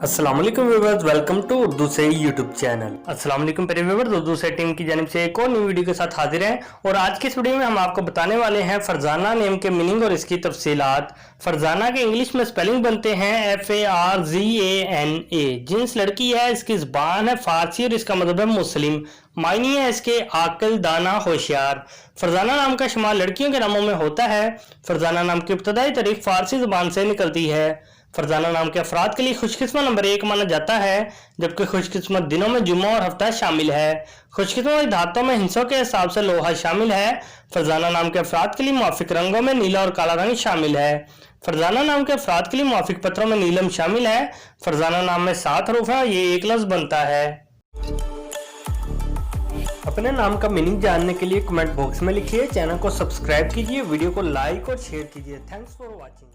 अस्सलाम वालेकुम viewers, welcome to Urdu से यूट्यूब चैनल। अस्सलाम वालेकुम प्यारे व्यूअर्स, उर्दू से टीम की जानिब से एक और न्यू वीडियो के साथ हाजिर हैं और आज के इस वीडियो में हम आपको बताने वाले हैं फरजाना नेम के मीनिंग और इसकी तफसीलात। फरजाना के इंग्लिश में स्पेलिंग बनते हैं FARZANA। जिन्स लड़की है, इसकी ज़बान है फारसी और इसका मतलब है मुस्लिम। मायने है इसके आकिल, दाना, होशियार। फरजाना नाम का शुमार लड़कियों के नामों में होता है। फरजाना नाम की इब्तदाई तारीख फारसी ज़बान से निकलती है। फरजाना नाम के अफराद के लिए खुशकिस्मत नंबर 1 माना जाता है, जबकि खुशकिस्मत दिनों में जुम्मा और हफ्ता शामिल है। खुशकिस्मत धातों में हिस्सों के हिसाब से लोहा शामिल है। फरजाना नाम के अफराद के लिए मुआफिक रंगों में नीला और काला रंग शामिल है। फरजाना नाम के अफराद के लिए मुआफिक पत्रों में नीलम शामिल है। फरजाना नाम में 7 हरूफ है, ये एक लफ्ज बनता है। अपने नाम का मीनिंग जानने के लिए कमेंट बॉक्स में लिखिए, चैनल को सब्सक्राइब कीजिए, वीडियो को लाइक और शेयर कीजिए। Thanks for watching.